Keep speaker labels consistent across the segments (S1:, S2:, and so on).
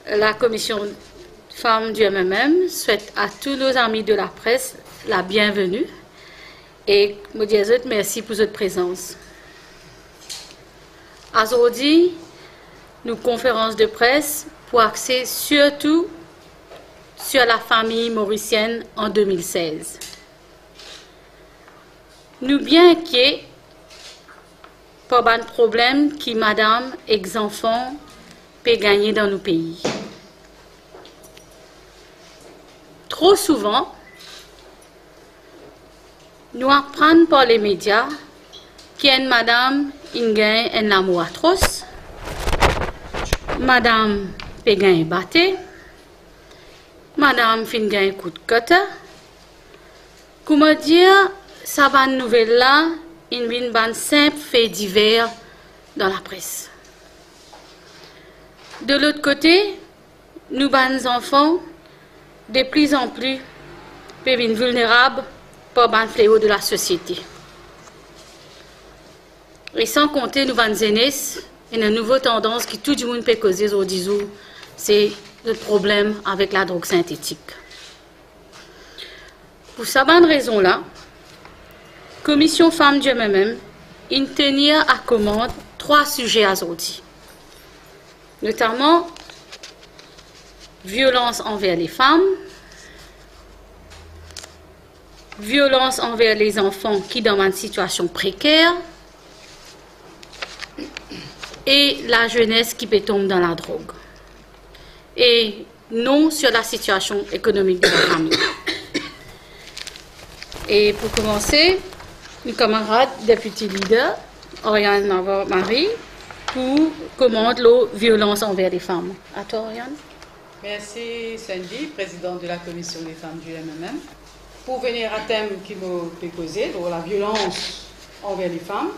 S1: La commission femmes du MMM souhaite à tous nos amis de la presse la bienvenue et me dire merci pour votre présence. Aujourd'hui, nous conférence de presse pour axer surtout sur la famille mauricienne en 2016. Nous bien inquiets par un problème qui madame et les enfants peuvent gagner dans nos pays. Trop souvent, nous apprenons par les médias qu'une madame gagne un amour atroce, madame peut gagner batté, madame fin gagne coup de côte. Comment dire, ça va une nouvelle là, une simple fait divers dans la presse. De l'autre côté, nous les enfants de plus en plus peuvent être vulnérables par le fléau de la société. Et sans compter nous les aînés, une nouvelle tendance qui tout le monde peut causer aujourd'hui, c'est le problème avec la drogue synthétique. Pour cette bonne raison-là, Commission Femmes du MMM, il tenir à commande 3 sujets aujourd'hui, notamment violence envers les femmes, violence envers les enfants qui sont dans une situation précaire et la jeunesse qui peut tomber dans la drogue. Et non sur la situation économique de la famille. Et pour commencer, une camarade député leader, Oriane Marie, pour commander la violence envers les femmes. À toi, Oriane.
S2: Merci Sandy, présidente de la commission des femmes du MMM. Pour venir à thème qui m'a posé, donc la violence envers les femmes,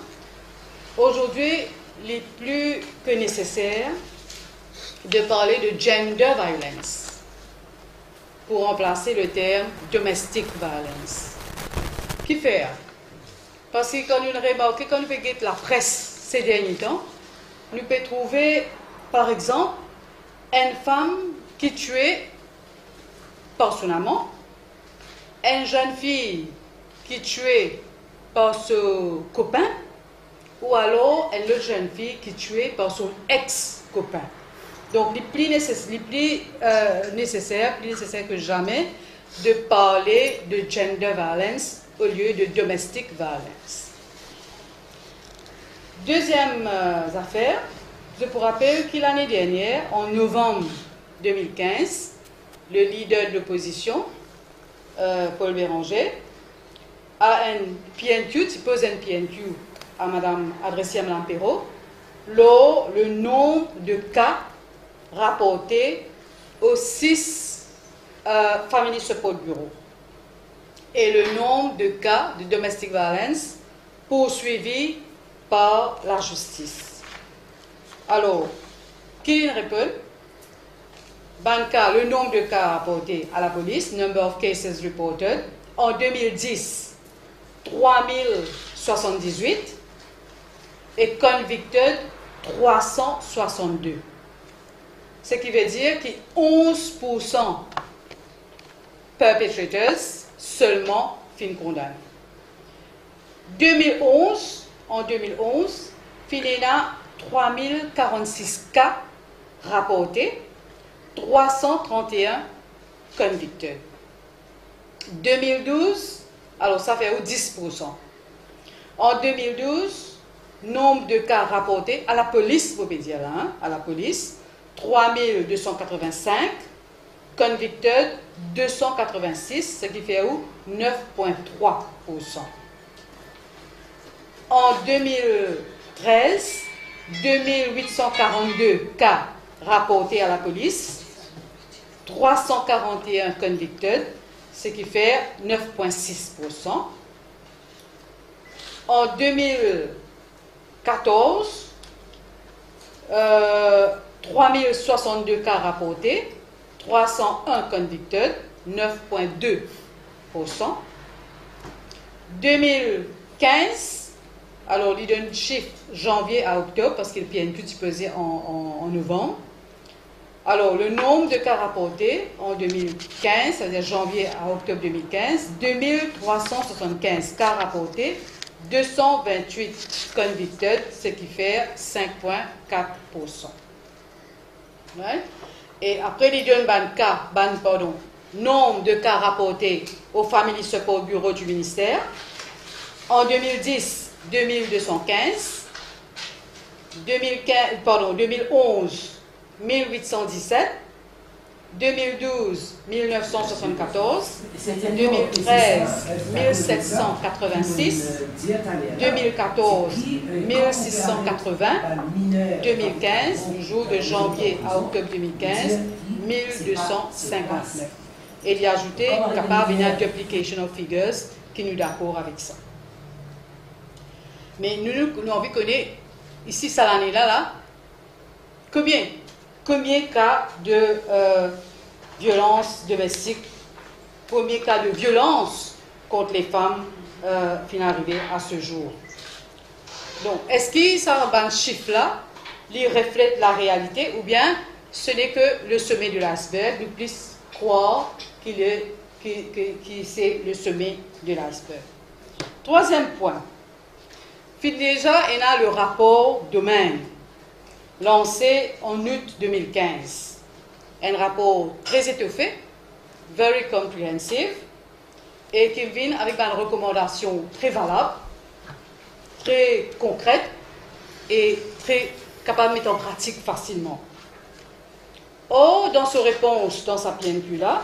S2: aujourd'hui, il est plus que nécessaire de parler de gender violence pour remplacer le terme domestic violence. Qui fait? Parce que quand nous remarquons, quand nous regardons la presse ces derniers temps, nous pouvons trouver, par exemple, une femme qui tuait par son amant, une jeune fille qui tuait par son copain, ou alors une autre jeune fille qui tuait par son ex-copain. Donc, il est plus nécessaire que jamais de parler de gender violence au lieu de domestic violence. Deuxième affaire, je vous rappelle que l'année dernière, en novembre 2015, le leader de l'opposition, Paul Béranger, a un PNQ, il pose un PNQ adressé à Mme Perrault, le nombre de cas rapportés aux 6 Family Support Bureau et le nombre de cas de domestic violence poursuivis par la justice. Alors, qui répond? Le nombre de cas rapportés à la police, number of cases reported, en 2010, 3078 et convicted 362. Ce qui veut dire que 11% perpetrators seulement fin condamnés. En 2011, Finena 3046 cas rapportés, 331 convicted. 2012, alors ça fait 10%. En 2012, nombre de cas rapportés à la police, vous pouvez dire là, hein, à la police, 3285, convicted 286, ce qui fait 9,3%. En 2013, 2842 cas rapportés à la police, 341 convicted, ce qui fait 9,6%. En 2014, 3062 cas rapportés, 301 convicted, 9,2%. 2015, Alors, il donne chiffre janvier à octobre, parce qu'il y a une petite pesée en novembre. Alors, le nombre de cas rapportés en 2015, c'est-à-dire janvier à octobre 2015, 2375 cas rapportés, 228 convicted, ce qui fait 5,4%. Right? Et après, il donne nombre de cas rapportés au Family Support Bureau du ministère. En 2010, 2215. 2011, 1817. 2012, 1974. 2013, 1786. 2014, 1680. 2015, le jour de janvier à octobre 2015, 1259. Et il y a ajouté capable une duplication of figures qui nous d'accord avec ça. Mais nous avons connaître ici, ça l'année là, combien de cas de violence domestique, combien de cas de violence contre les femmes finit arrivé à ce jour. Donc, est-ce que ça, chiffre là, il reflète la réalité ou bien ce n'est que le sommet de l'iceberg, nous puissions croire que c'est le sommet de l'iceberg. Troisième point. Déjà, il y a le rapport domaine lancé en août 2015. Un rapport très étoffé, very comprehensive, et qui vient avec une recommandation très valable, très concrète et très capable de mettre en pratique facilement. Or, dans sa réponse, dans sa PNQ là,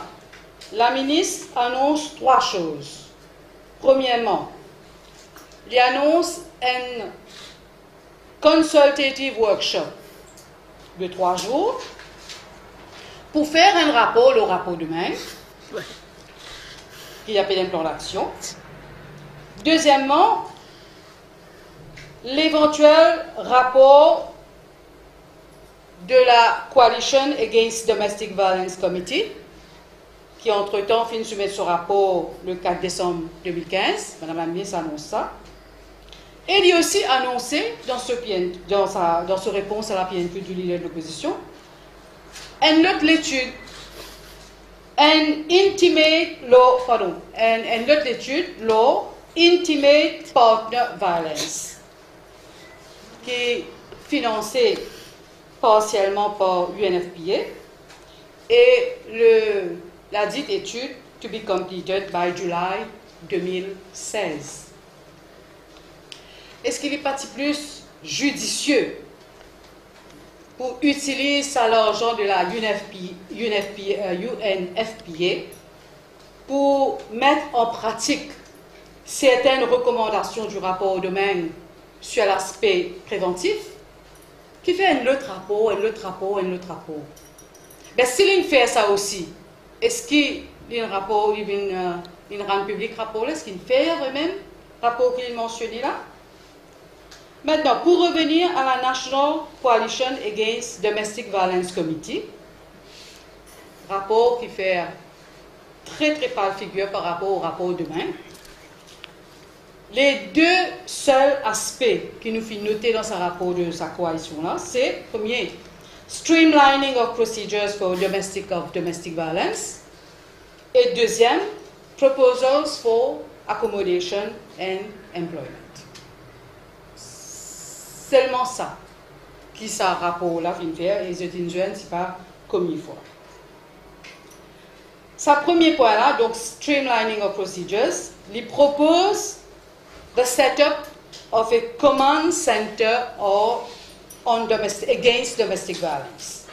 S2: la ministre annonce trois choses. Premièrement, il annonce un consultative workshop de 3 jours pour faire un rapport, le rapport de même, qui appelle un plan d'action. Deuxièmement, l'éventuel rapport de la Coalition Against Domestic Violence Committee, qui entre-temps finit de soumettre ce rapport le 4 décembre 2015. Madame la ministre annonce ça. Et il a aussi annoncé, dans sa réponse à la PNQ du leader de l'opposition, une autre étude, law Intimate Partner Violence, qui est financée partiellement par UNFPA, et la dite étude to be completed by July 2016. Est-ce qu'il est pas plus judicieux pour utiliser l'argent de la UNFPA pour mettre en pratique certaines recommandations du rapport au domaine sur l'aspect préventif, qui fait un autre rapport, un autre rapport, un autre rapport. Mais s'il fait ça aussi, est-ce qu'il y a un rapport, il rend public rapport, est-ce qu'il fait eux-mêmes rapport qu'il mentionné là? Maintenant, pour revenir à la National Coalition Against Domestic Violence Committee, rapport qui fait très très pâle figure par rapport au rapport demain, les deux seuls aspects qui nous font noter dans ce rapport de sa coalition-là, c'est, premier, streamlining of procedures for domestic violence, et deuxième, proposals for accommodation and employment. Seulement ça, qui ça rapport-là, et les étudiants, c'est pas comme il faut. Sa premier point-là, donc streamlining of procedures, il propose the setup of a command center against domestic violence.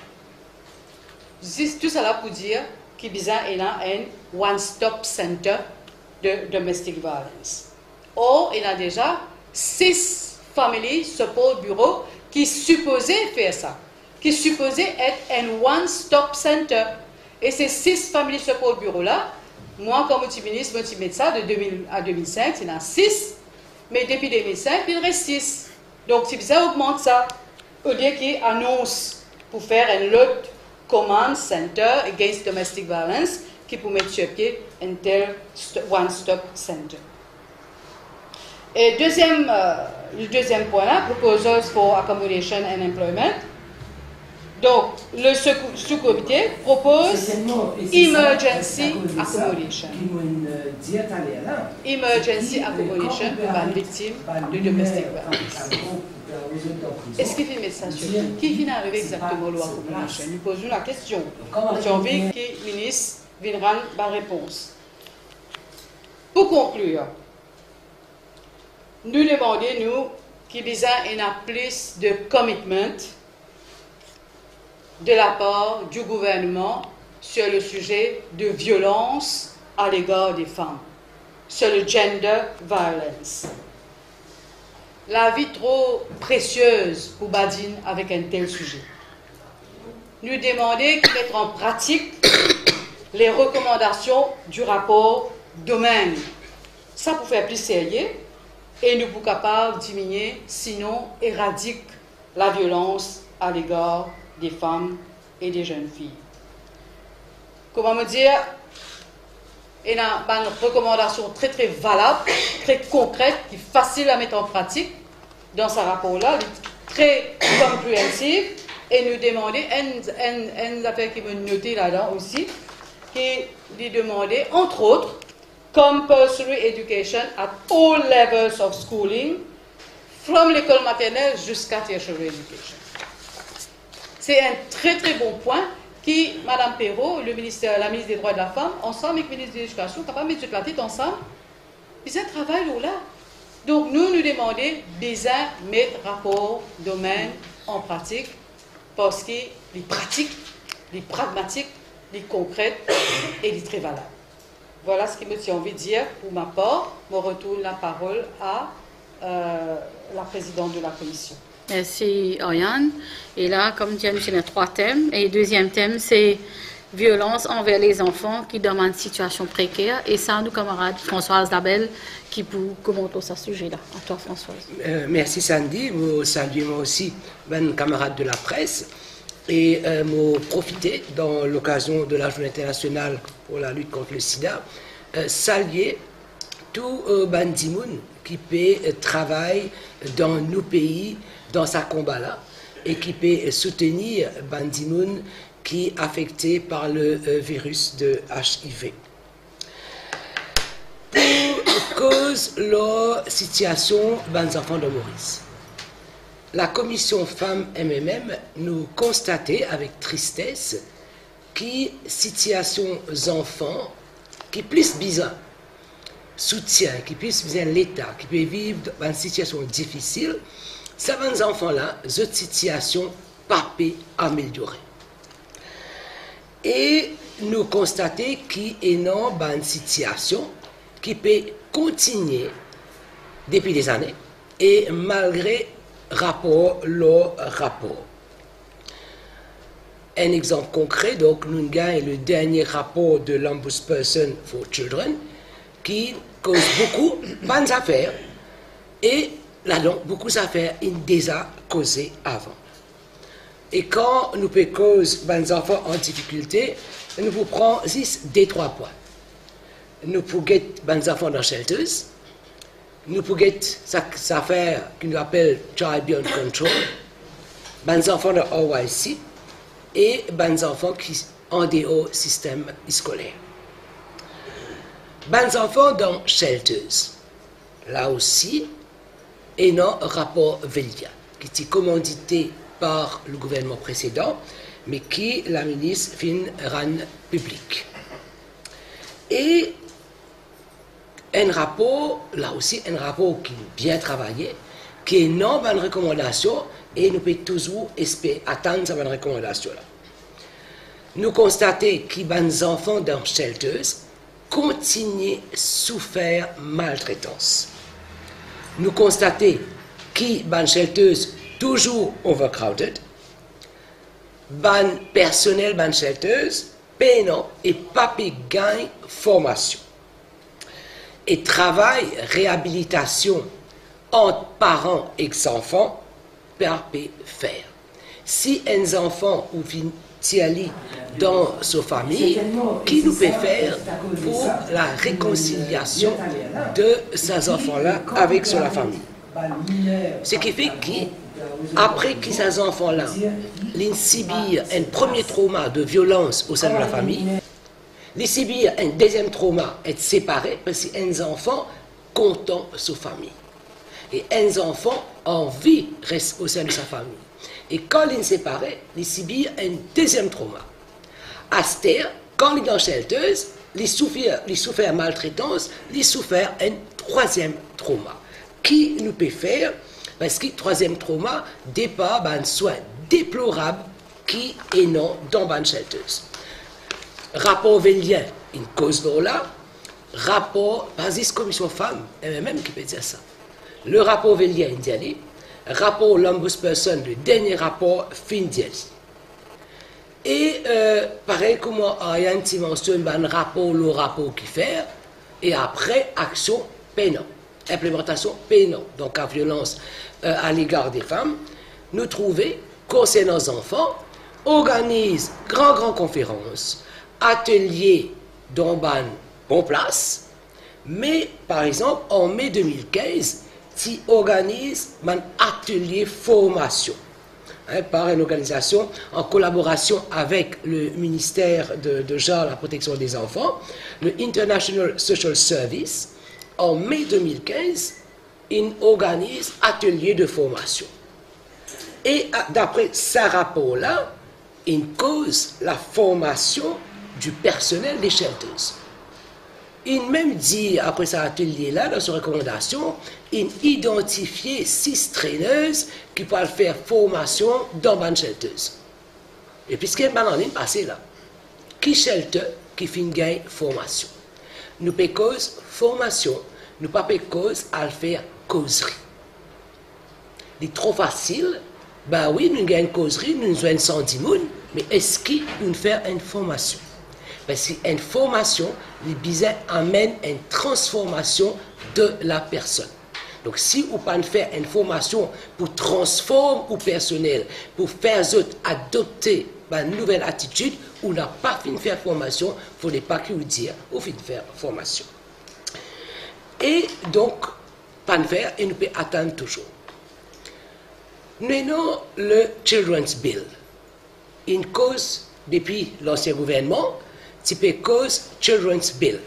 S2: Tout cela pour dire qu'il y a un one-stop center de domestic violence. Or, il y a déjà 6 Family Support Bureau qui supposait faire ça, qui supposait être un one-stop center. Et ces 6 Family Support Bureau là, moi comme ministre, je mets ça de 2000 à 2005, il y en a 6, mais depuis 2005, il reste 6. Donc si ça augmente ça, au lieu qu'il annonce pour faire un autre command center against domestic violence, qui peut mettre sur pied un tel one-stop center. Et deuxième le deuxième point là, Proposals for Accommodation and Employment. Donc, le sous-comité propose Emergency Accommodation. Emergency Accommodation pour les victimes de domestic violence. Est-ce qu'il fait mettre ça sur qui vient arriver exactement l'eau accommodation? Nous posons la question. J'ai envie que le ministre viendra la réponse. Pour conclure, nous demandons, nous, qu'il y ait un plus de commitment de la part du gouvernement sur le sujet de violence à l'égard des femmes, sur le gender violence. La vie trop précieuse pour Badine avec un tel sujet. Nous demandons qu'il mette en pratique les recommandations du rapport Domaine. Ça pour faire plus sérieux et nous pour capables de diminuer, sinon éradique la violence à l'égard des femmes et des jeunes filles. Comment me dire, il y a une recommandation très très valable, très concrète, qui est facile à mettre en pratique dans ce rapport-là, très compréhensive, et nous demander, une affaire qui me notait là-dedans aussi, qui lui demandait, entre autres, compulsory education at all levels of schooling, from l'école maternelle jusqu'à tertiary education. C'est un très très bon point qui, Mme Perrault, la ministre des Droits de la Femme, ensemble avec le ministre de l'Éducation, capable de mettre la tête ensemble, ils travaillent là. Donc nous demandons déjà mettre rapport domaine en pratique parce que les pratiques, les pragmatiques, les concrètes et les très valables. Voilà ce que j'ai envie de dire pour ma part. Je retourne la parole à la présidente de la commission.
S1: Merci, Oriane. Et là, comme tu as dit, il y a 3 thèmes. Et le deuxième thème, c'est violence envers les enfants qui dans une situation précaire. Et ça, nos camarades Françoise Dabel qui pour commenter ce sujet-là. À toi, Françoise.
S3: Merci, Sandy. Je salue moi aussi mes camarades de la presse. Et je profiter, dans l'occasion de la Journée internationale pour la lutte contre le sida, saluer tout Bandimoun qui peut travailler dans nos pays, dans ce combat-là, et qui peut soutenir Bandimoun qui est affecté par le virus de HIV. Pour cause de la situation des enfants de Maurice, la commission femmes MMM nous constatait avec tristesse que situation des enfants qui plus besoin soutien, qui plus besoin l'État, qui peut vivre dans une situation difficile, ces enfants-là, cette situation pas peut améliorer. Et nous constatons qu'il y a une situation qui peut continuer depuis des années et malgré leur rapport. Un exemple concret, donc, nous avons le dernier rapport de l'Ombudsperson for Children qui cause beaucoup de bonnes affaires et là-dedans, beaucoup d'affaires ont déjà causé avant. Et quand nous pouvons causer des enfants en difficulté, nous vous prenons juste des 3 points. Nous pouvons get des enfants dans shelters, nous pouvons get cette affaire que nous appelons Child Beyond Control, des enfants dans OYC et des enfants qui sont en dehors du système scolaire. Des enfants dans shelters, là aussi, et non rapport Velia, qui est commandité par le gouvernement précédent, mais qui la ministre fin rend public. Et un rapport, là aussi, un rapport qui est bien travaillé, qui est non bonne recommandation, et nous pouvons toujours espérer attendre cette bonne recommandation-là. Nous constatons que les enfants dans les shelters continuent à souffrir maltraitance. Nous constatons que les shelters sont toujours overcrowded, les personnels des shelters peinent et pas gagnent formation. Et travail, réhabilitation entre parents et enfants, peut faire. Si un enfant ou une dans sa famille, qui nous peut faire pour la réconciliation de ces enfants-là avec la famille. Ce qui fait qu'après que ces enfants-là, ils subissent un premier trauma de violence au sein de la famille, ils subissent un deuxième trauma, être séparés, parce que les enfants comptent sur la famille. Et les enfants ont envie de rester au sein de sa famille. Et quand ils sont séparés, ils subissent un deuxième trauma. À ce terme, quand ils sont dans shelters, ils souffrent maltraitance, ils souffrent un troisième trauma. Qui nous peut faire, parce que le troisième trauma dépend d'un soin déplorable qui est non dans les shelters. Rapport velien, une cause de là, rapport, parce que commission femmes, elle-même qui peut dire ça. Le rapport velien indiali, rapport l'ombudsperson, le dernier rapport findiali. Et pareil comme en y a une dimension, un rapport, le rapport qui fait, et après, action pénale, implémentation pénale, donc la violence à l'égard des femmes, nous trouvons, concernant les enfants, organise grand conférences, ateliers dans bonne place, mais par exemple, en mai 2015, tu organises un atelier formation. Par une organisation en collaboration avec le ministère de genre, la protection des enfants, le International Social Service, en mai 2015, il organise atelier de formation. Et d'après ce rapport-là, il cause la formation du personnel des shelters. Il même dit, après cet atelier-là, dans ses recommandations, il identifié 6 traîneuses qui peuvent faire formation dans les shelters. Et puis, ce qui est mal en ligne passé là, qui shelter qui finit gagner formation. Nous payons cause formation, nous pas payons cause à faire causerie. C'est trop facile, ben oui, nous gagnons causerie, nous avons 110 000, mais est-ce qu'il nous fait une formation? Parce qu'une formation, les bizarres amène une transformation de la personne. Donc, si vous ne faire une formation pour transformer le personnel, pour faire les autres adopter une nouvelle attitude, ou n'a pas fini de faire formation, il ne faut pas que vous dire, ou fin de faire formation. Et donc, pas de faire, et nous pouvons attendre toujours. Nous avons le Children's Bill. Une cause, depuis l'ancien gouvernement, c'est cause Children's Bill.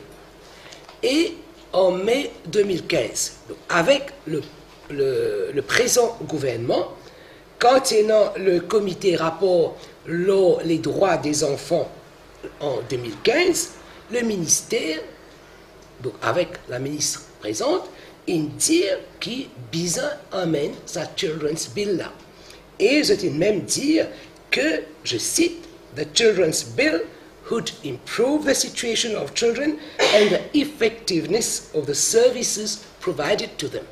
S3: Et en mai 2015, donc avec le présent gouvernement, quand il y a le comité rapport les droits des enfants en 2015, le ministère, donc avec la ministre présente, il dit qu'il amène sa Children's Bill là. Et je vais même dire que, je cite, the Children's Bill would improve the situation of children and the effectiveness of the services provided to them.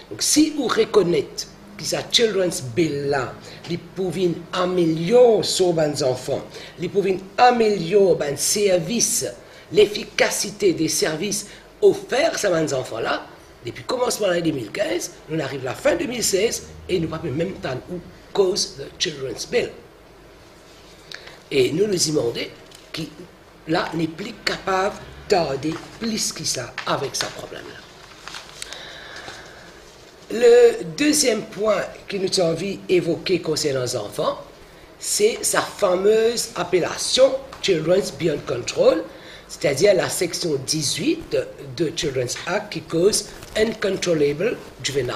S3: Donc, si vous reconnaissez que cette Children's Bill là, ils peuvent améliorer sur les enfants, ils peuvent améliorer les services, l'efficacité des services offerts à ces enfants là, depuis le commencement de l'année 2015, nous arrivons à la fin 2016 et nous n'avons pas même temps où cause the Children's Bill. Et nous nous demandons qui là n'est plus capable d'aider plus que ça avec ce problème-là. Le deuxième point que nous avons envie d'évoquer concernant les enfants, c'est sa fameuse appellation Children's Beyond Control, c'est-à-dire la section 18 de Children's Act qui cause Uncontrollable Juveniles.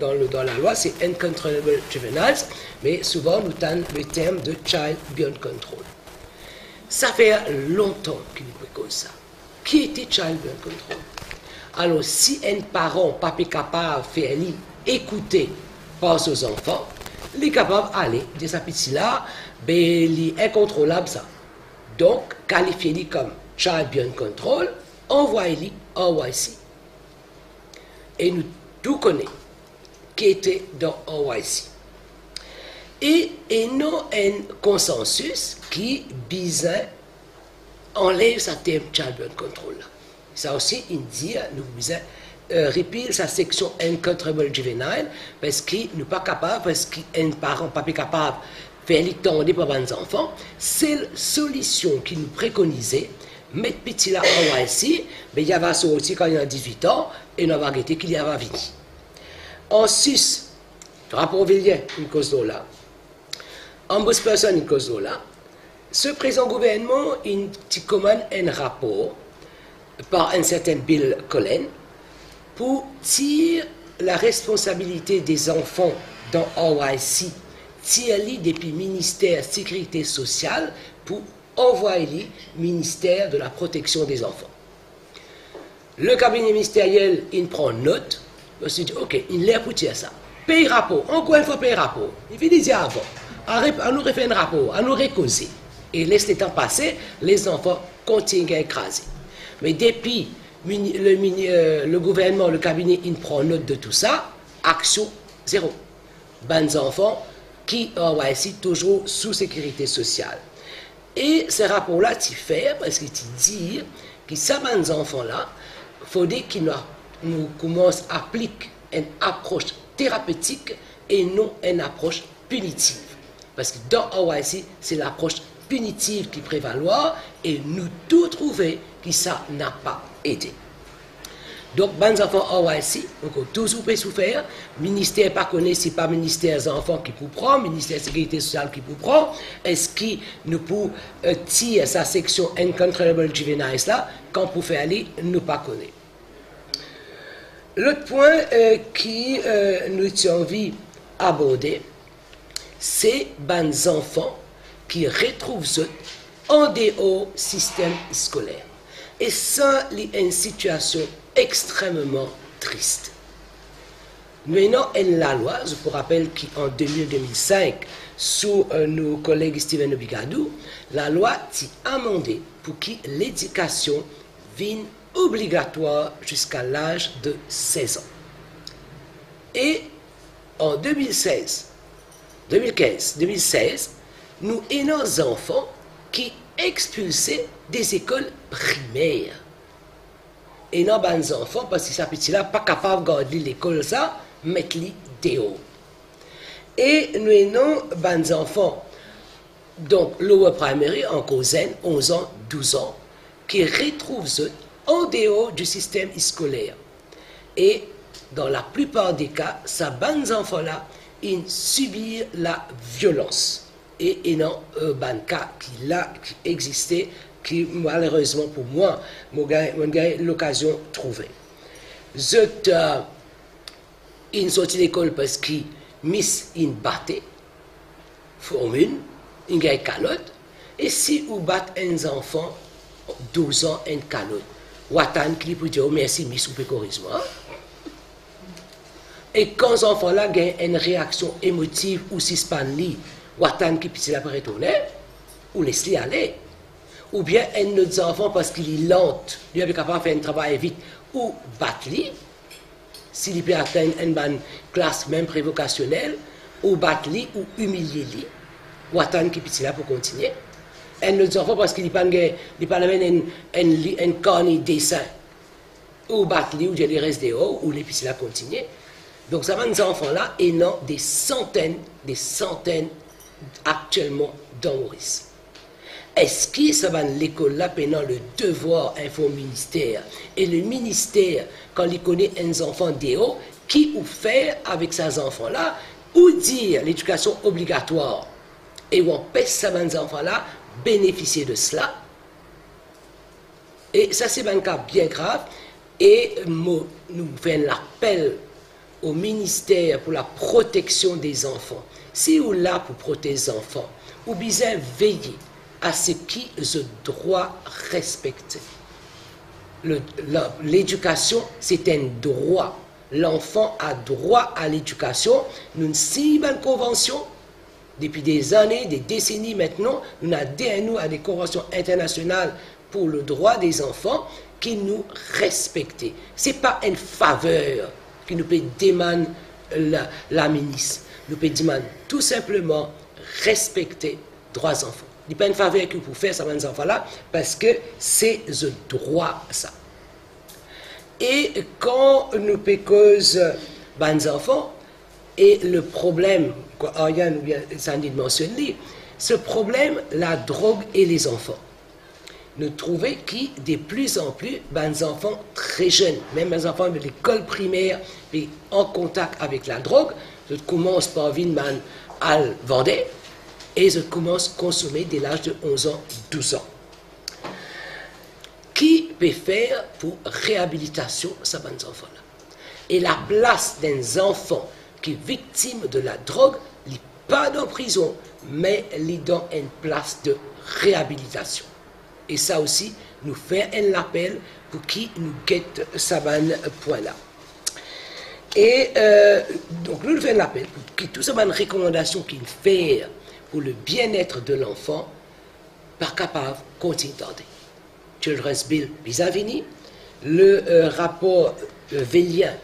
S3: Dans la loi, c'est Uncontrollable Juveniles, mais souvent nous avons le terme de Child Beyond Control. Ça fait longtemps qu'il nous cause ça. Qui était Child Beyond Control? Alors, si un parent n'est pas capable de faire écouter par ses enfants, il est capable d'aller de sa petite-là, ben, il est incontrôlable ça. Donc, qualifiez-le comme Child Beyond Control, envoyez-le en OIC. Et nous tout connaissons qui était dans OIC. Et non un consensus qui bizarre enlève sa terme Child Beyond Control. Ça aussi, il dit, nous bizarre repeal sa section Uncontrollable Juvenile parce qu'il n'est pas capable, parce qu'un parent n'est pas capable de faire l'étendre pour les enfants. C'est la solution qu'il nous préconisait. Mettre petit là en OIC, mais il y avait sorti quand il a 18 ans et on va arrêter qu'il y avait fini. En Suisse, rapport Villiers, une cause là. Ombudsperson, une cause là. Ce présent gouvernement, il commande un rapport par un certain Bill Cullen pour tirer la responsabilité des enfants dans OIC, tirer depuis le ministère de la Sécurité sociale pour envoyer le ministère de la Protection des enfants. Le cabinet ministériel, il prend note, il se dit, ok, il est pour dire ça. Paye rapport, encore une fois, paye rapport. Il fait dire avant, on nous refait un rapport, on nous récauser. Et laisse le temps passer, les enfants continuent à écraser. Mais depuis le gouvernement, le cabinet, il prend note de tout ça, action zéro. Bons enfants qui ont ici toujours sous sécurité sociale. Et ce rapport-là, tu fais parce que tu dis que ces bons enfants-là, il faudrait qu'ils nous commencent à appliquer une approche thérapeutique et non une approche punitive. Parce que dans OIC, c'est l'approche punitive qui prévaloir et nous tout trouver que ça n'a pas aidé. Donc, les enfants OIC, donc toujours peut souffrir. Le ministère pas connaît, c'est pas le ministère des enfants qui peut prendre, le ministère de la Sécurité sociale qui peut prendre. Est-ce qu'il nous peut tirer sa section Uncontrollable Juveniles là, quand pour faire aller, nous pas connaît. L'autre point qui nous avons envie d'aborder, c'est les enfants qui retrouvent en dehors du système scolaire. Et ça, c'est une situation extrêmement triste. Maintenant, la loi, je vous rappelle qu'en 2005, sous nos collègues Steven Obigadou, la loi a amendé pour que l'éducation vienne obligatoire jusqu'à l'âge de 16 ans. Et en 2015, 2016, nous avons des enfants qui expulsés des écoles primaires. Et non, des enfants, parce que ces petits-là, pas capables de garder l'école, ça, mettre-les dehors. Et nous avons des enfants, donc lower primary, en causaine, 11 ans, 12 ans, qui retrouvent en dehors du système scolaire. Et dans la plupart des cas, ces bons enfants-là, ils subissent la violence. Et non, un cas qui existait, qui malheureusement pour moi, j'ai l'occasion de trouver. Ils sont sortis de l'école parce qu'ils miss une battait, formule, une calotte, et si vous battez un enfant, 12 ans, une calotte, Watan qui peut dire merci, miss, ou pécorisme. Et quand les enfants-là ont une réaction émotive ou suspendue, Watan qui peut la retourner, ou laisse-les aller. Ou bien un autre enfant parce qu'il est lent, il est capable de faire un travail vite, ou battre-les, s'il peut atteindre une classe même prévocationnelle, ou battre-les, ou humilier-les. Watan qui peut là pour continuer. Un autre enfant parce qu'il n'est pas un cornet dessin, ou battre-les, ou les reste dehors, ou les puis là continuer. Donc, ça va, nos enfants-là, et non des centaines actuellement dans Maurice. Est-ce que ça va l'école-là pendant le devoir info ministère et le ministère, quand il connaît un enfant dehors, qui ou faire avec ces enfants-là, ou dire l'éducation obligatoire, et où on pèse ces enfants-là bénéficier de cela. Et ça, c'est un cas bien grave, et nous faisons l'appel au ministère pour la protection des enfants. Si vous êtes là pour protéger les enfants, vous devez veiller à ce qui est droit respecté. L'éducation, c'est un droit. L'enfant a droit à l'éducation. Nous avons si bonne convention. Depuis des années, des décennies maintenant, nous avons à des conventions internationales pour le droit des enfants qui nous respectent. Ce n'est pas une faveur que nous peut demander la ministre. Nous peut demander tout simplement respecter les droits des enfants. Ce n'est pas une faveur que vous faire ça aux enfants-là, parce que c'est le droit ça. Et quand nous cause les enfants, et le problème, Ariane ou bien Sandy mentionne, ce problème, la drogue et les enfants. nous trouvons qui de plus en plus, les enfants très jeunes, même les enfants de l'école primaire, et en contact avec la drogue, ils commencent par venir à le vendre et ils commencent à consommer dès l'âge de 11 ans, 12 ans. Qui peut faire pour réhabilitation ces enfants-là? Et la place d'un enfant qui est victime de la drogue, il n'est pas dans la prison, mais il est dans une place de réhabilitation. Et ça aussi, nous fait un appel pour qui nous guette ce point-là. Et donc, nous faisons l'appel pour que toutes ces recommandations qu'il fait pour le bien-être de l'enfant, pas capable de continuer d'aider. Children's Bill vis-à-vis, le rapport Vélien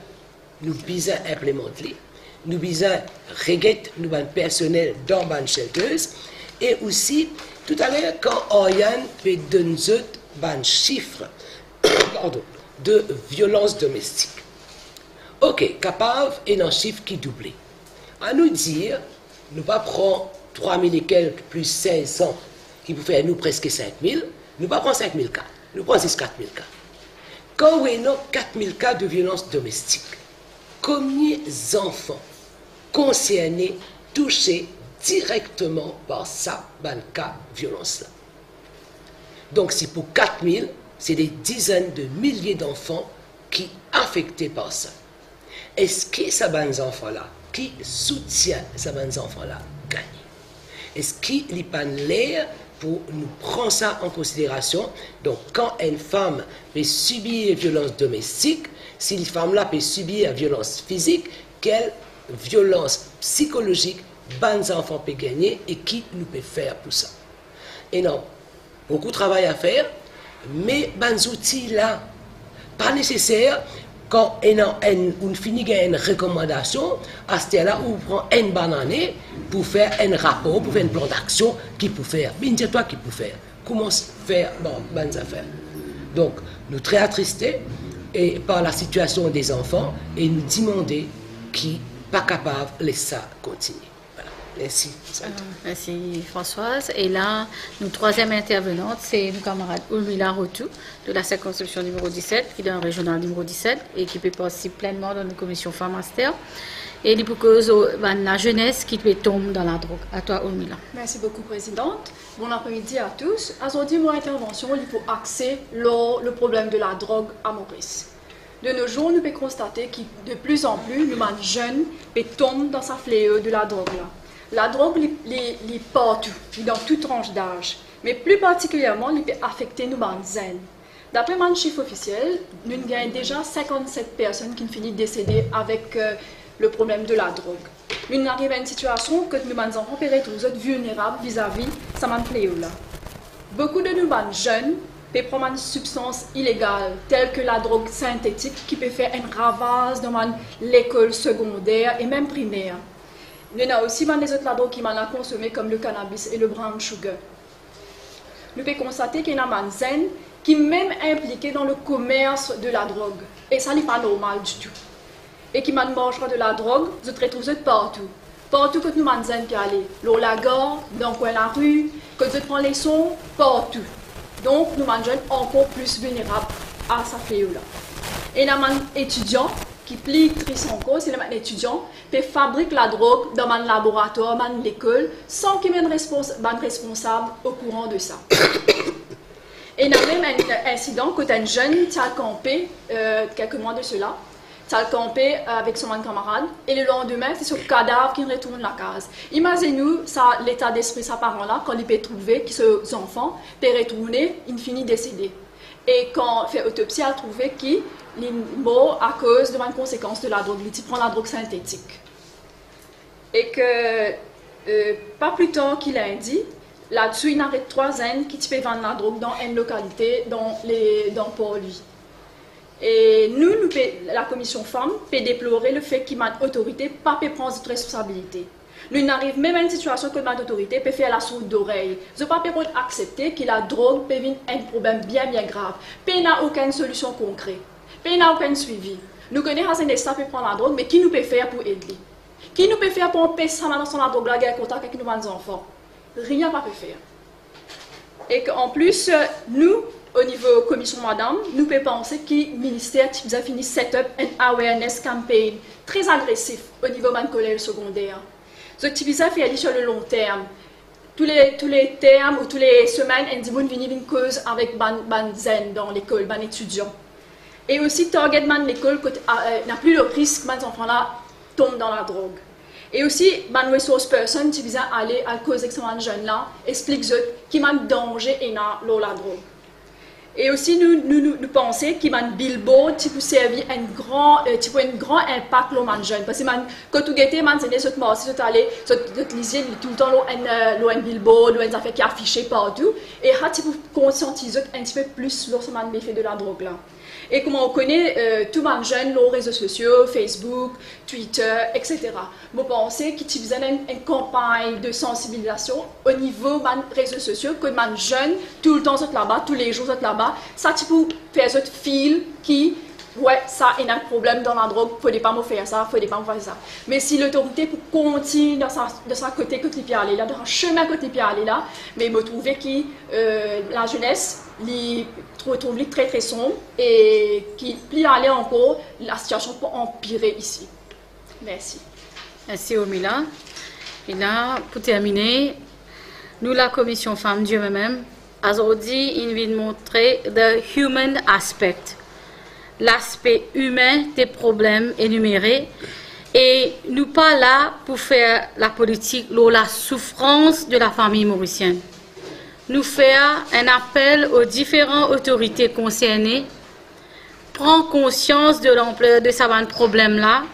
S3: nous besoin implémenter, nous besoin reguetter nous personnel dans les shelters, et aussi tout à l'heure quand Oriane peut donner des chiffres de violence domestique. Ok, capable et un chiffre qui double. À nous dire, nous pas prendre 3000 et quelques plus 500 qui peut faire nous presque 5000, nous pas prendre 5000 cas, nous prenons 4000 cas. Quand on a 4000 cas de violence domestique, combien d'enfants concernés, touchés directement par ça, cas de violence-là? Donc, c'est pour 4000, c'est des dizaines de milliers d'enfants qui sont affectés par ça. Est-ce que ces enfants-là, qui soutiennent ces enfants-là, gagnent? Est-ce qu'il n'y a pas l'air pour nous prendre ça en considération? Donc, quand une femme peut subir une violence domestique, si une femme-là peut subir une violence physique, quelle violence psychologique les enfants peuvent gagner et qui nous peut faire pour ça? Et non, beaucoup de travail à faire, mais les outils-là, pas nécessaire. Quand on finit une recommandation, à ce moment-là, on prend une banane pour faire un rapport, pour faire un plan d'action qui peut faire. Mais dis-toi qui peut faire. Comment faire dans bonnes affaires. Donc, nous très attristés par la situation des enfants et nous demander qui n'est pas capable de laisser ça continuer. Voilà. Merci.
S1: Merci Françoise. Et là, notre troisième intervenante, c'est notre camarade Urmila Rotou de la circonscription numéro 17, qui est dans le régional numéro 17 et qui peut participer pleinement dans nos commissions femmes master. Et il cause la jeunesse qui peut tomber dans la drogue. À toi, Urmila.
S4: Merci beaucoup, Présidente. Bon après-midi à tous. Aujourd'hui, mon intervention il faut axer le problème de la drogue à Maurice. De nos jours, nous pouvons constater que de plus en plus, nous jeunes tombent dans sa fléau de la drogue. La drogue est partout, dans toute tranche d'âge, mais plus particulièrement, elle peut affecter nous jeunes. D'après mon chiffre officiel, nous avons déjà 57 personnes qui finissent décédées avec le problème de la drogue. Nous arrivons à une situation que nous enfants peuvent être vulnérables vis-à-vis de ce fléau-là. Beaucoup de nous jeunes peuvent prendre une substance illégale, telle que la drogue synthétique, qui peut faire un ravage dans l'école secondaire et même primaire. Il y a aussi des autres drogues qui m'ont consommé, comme le cannabis et le brown sugar. Nous pouvons constater qu'il y a des jeunes qui sont même impliqués dans le commerce de la drogue. Et ça n'est pas normal du tout. Et qui mangent de la drogue, vous retrouvez partout. Partout que nous jeunes qui aller. Dans la gare, dans le coin de la rue, que vous prenez les sons, partout. Donc, nous jeunes encore plus vulnérables à ce fléau-là. Et nous avons des étudiants qui plient triste encore, c'est les étudiants qui fabriquent la drogue dans un laboratoire, dans l'école, sans qu'ils soient responsables au courant de ça. Et il y a même un incident quand un jeune a campé, quelques mois de cela, a campé avec son camarade, et le lendemain, c'est ce cadavre qui retourne la case. Imaginez-nous l'état d'esprit de ces parents-là, quand ils peuvent trouver que ces enfants peuvent retourner, ils finissent décédés. Et quand on fait autopsie, elle a trouvé qu'il est mort à cause de une conséquence de la drogue. Il prend la drogue synthétique. Et que, pas plus tard qu'il a dit, là-dessus, il arrête 3 ans qui peut vendre la drogue dans une localité, dans Port-Louis. Et nous, la commission femmes, peut déplorer le fait qu'il y a une autorité pas peut prendre cette responsabilité. Nous arrivons même à une situation que notre autorité peut faire la sourde d'oreille. Nous ne pouvons pas accepter que la drogue peut venir un problème bien grave. Nous n'a aucune solution concrète. Nous n'a aucun suivi. Nous connaissons des staff qui prennent la drogue, mais qui nous peut faire pour aider? Qui nous peut faire pour empêcher ça dans la drogue, la guerre contact avec nos enfants? Rien ne peut faire. Et qu'en plus, nous, au niveau commission madame, nous pouvons penser que le ministère a fini set-up un awareness campaign très agressif au niveau de collège secondaire. Ce qui ça fait aller sur le long terme. Tous les termes ou toutes les semaines, on dit qu'on vient une cause avec ban zen dans l'école, ban étudiants. Et aussi, target man l'école n'a plus le risque que ces enfants-là tombent dans la drogue. Et aussi, ban resource person qui vient aller à cause de ces jeunes-là, explique qu'il y a un danger et la drogue. Et aussi, nous pensons qu'il y a un billboard qui peut servir un grand impact sur les jeunes. Parce que quand tu gâtes, c'est marché, tu allais, tu lisais tout le temps un billboard, un affaire qui est affiché partout. Et là, tu peux conscientiser un petit peu plus sur l'effet de la drogue là. Et comme on connaît, tous les jeunes, les réseaux sociaux, Facebook, Twitter, etc. Je pense qu'il y a une campagne de sensibilisation au niveau des réseaux sociaux, que les jeunes, tout le temps, sont là-bas, tous les jours, sont là-bas. Ça, tu peux faire ce fil qui, ouais, ça, il y a un problème dans la drogue, il ne faut pas me faire ça, il ne faut pas me faire ça. Mais si l'autorité peut continuer de sa côté que tu peux aller là, dans un chemin que tu peux aller là, mais je trouve que la jeunesse, trouve très très sombre et qui plus aller encore, la situation peut empirer ici. Merci.
S1: Merci Omila. Et là, pour terminer, nous, la commission Femmes Dieu même, aujourd'hui, il vient de montrer the human aspect, l'aspect humain des problèmes énumérés. Et nous pas là pour faire la politique, la souffrance de la famille mauricienne. Nous faire un appel aux différentes autorités concernées, prendre conscience de l'ampleur de ce problème-là,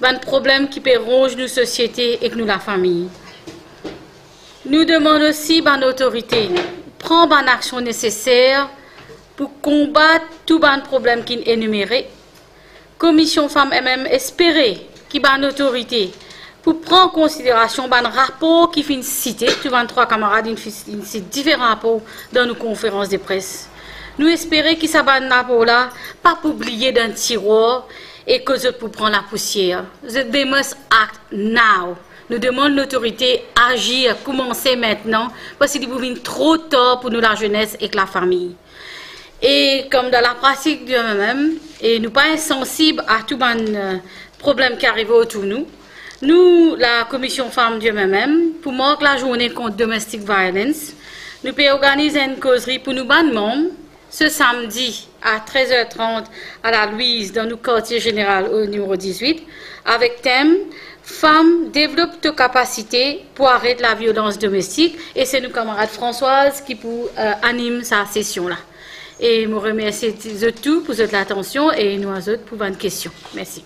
S1: un problème qui peut ronger nos sociétés et nous la famille. Nous demandons aussi à l'autorité prendre une action nécessaire pour combattre tout les problème qui est énuméré. Commission Femmes MM espérer qu'il y ait une autorité pour prendre en considération un rapport qui finit cité, tous 23 camarades, ils citent différents rapports dans nos conférences de presse. Nous espérons que ce rapport-là, pas oublier d'un tiroir et que je pour prendre la poussière. They must act now. Nous demandons l'autorité agir, commencer maintenant, parce qu'il est trop tard pour nous, la jeunesse et la famille. Et comme dans la pratique de nous-mêmes, et nous pas insensibles à tout les problèmes qui arrivent autour de nous, nous, la commission Femmes Dieu même, pour marquer la journée contre domestic violence, nous pouvons organiser une causerie pour nous membres ce samedi à 13h30 à la Louise dans nos quartiers général au numéro 18 avec thème Femmes développent tes capacités pour arrêter la violence domestique et c'est nos camarades Françoise qui anime sa session là. Et je vous remercie tous pour votre attention et nous autres pour votre question. Merci.